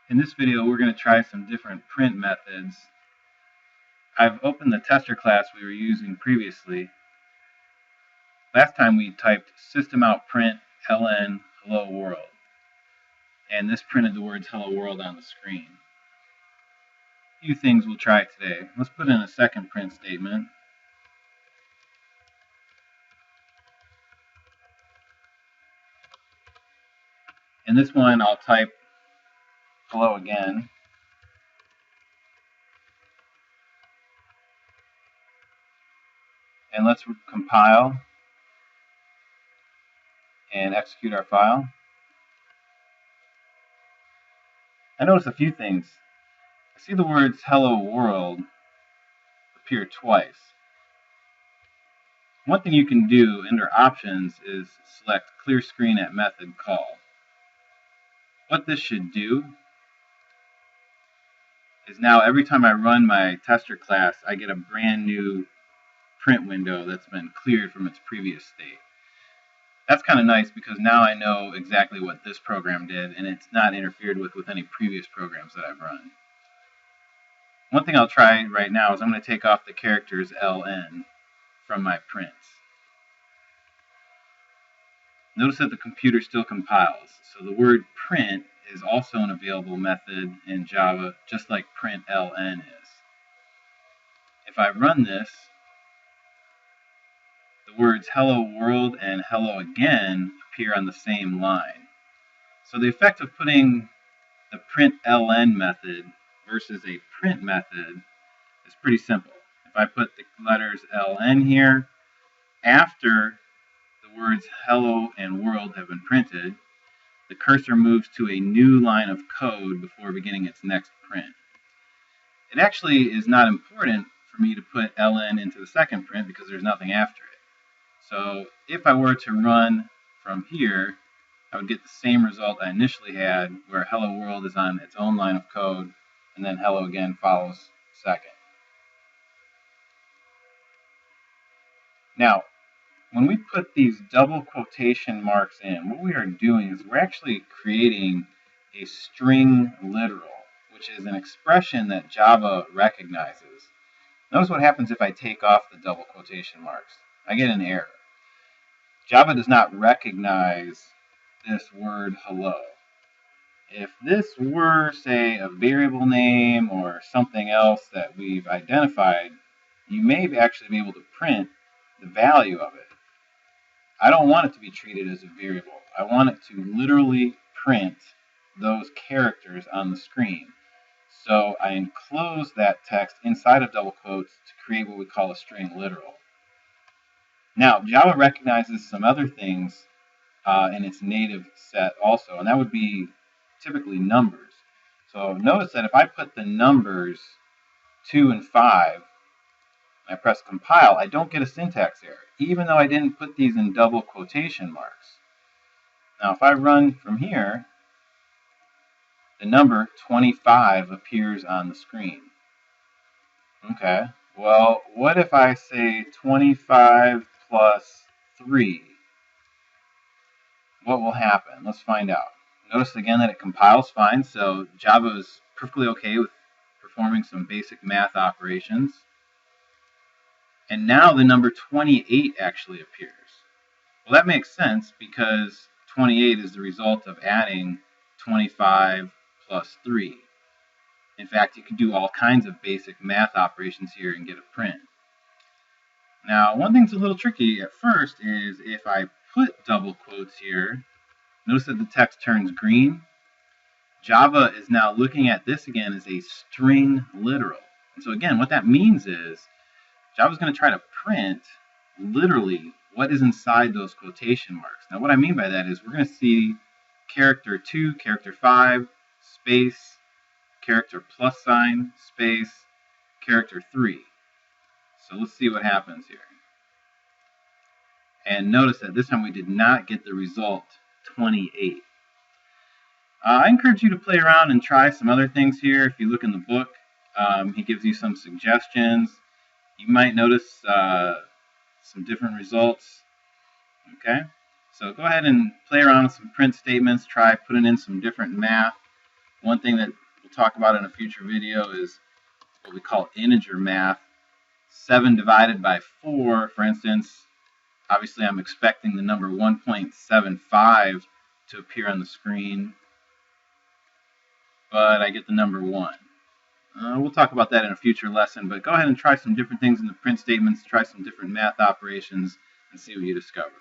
In this video, we're going to try some different print methods. I've opened the tester class we were using previously. Last time we typed systemoutprint ln hello world, and this printed the words hello world on the screen. A few things we'll try today. Let's put in a second print statement. In this one, I'll type hello again. And let's compile and execute our file. I notice a few things. I see the words hello world appear twice. One thing you can do under options is select clear screen at method call. What this should do is now every time I run my tester class, I get a brand new print window that's been cleared from its previous state. That's kind of nice because now I know exactly what this program did, and it's not interfered with any previous programs that I've run. One thing I'll try right now is I'm going to take off the characters ln from my prints. Notice that the computer still compiles, so the word print is also an available method in Java, just like print ln is. If I run this, the words hello world and hello again appear on the same line. So the effect of putting the print ln method versus a print method is pretty simple. If I put the letters ln here, after the words hello and world have been printed, the cursor moves to a new line of code before beginning its next print. It actually is not important for me to put ln into the second print because there's nothing after it. So if I were to run from here, I would get the same result I initially had, where hello world is on its own line of code, and then hello again follows second. Now, when we put these double quotation marks in, what we are doing is we're actually creating a string literal, which is an expression that Java recognizes. Notice what happens if I take off the double quotation marks. I get an error. Java does not recognize this word hello. If this were, say, a variable name or something else that we've identified, you may actually be able to print the value of it. I don't want it to be treated as a variable. I want it to literally print those characters on the screen. So I enclose that text inside of double quotes to create what we call a string literal. Now, Java recognizes some other things in its native set also, and that would be typically numbers. So notice that if I put the numbers 2 and 5, and I press compile, I don't get a syntax error, even though I didn't put these in double quotation marks. Now, if I run from here, the number 25 appears on the screen. Okay, well, what if I say 25 plus 3? What will happen? Let's find out. Notice again that it compiles fine, so Java is perfectly okay with performing some basic math operations. And now the number 28 actually appears. Well, that makes sense because 28 is the result of adding 25 plus 3. In fact, you can do all kinds of basic math operations here and get a print. Now, one thing's a little tricky at first is if I put double quotes here, notice that the text turns green. Java is now looking at this again as a string literal. And so again, what that means is Java's going to try to print literally what is inside those quotation marks. Now, what I mean by that is we're going to see character 2, character 5, space, character plus sign, space, character 3. So let's see what happens here. And notice that this time we did not get the result 28. I encourage you to play around and try some other things here. If you look in the book, he gives you some suggestions. You might notice some different results. Okay, so go ahead and play around with some print statements. Try putting in some different math. One thing that we'll talk about in a future video is what we call integer math. 7 divided by 4, for instance, obviously I'm expecting the number 1.75 to appear on the screen, but I get the number 1. We'll talk about that in a future lesson, but go ahead and try some different things in the print statements, try some different math operations, and see what you discover.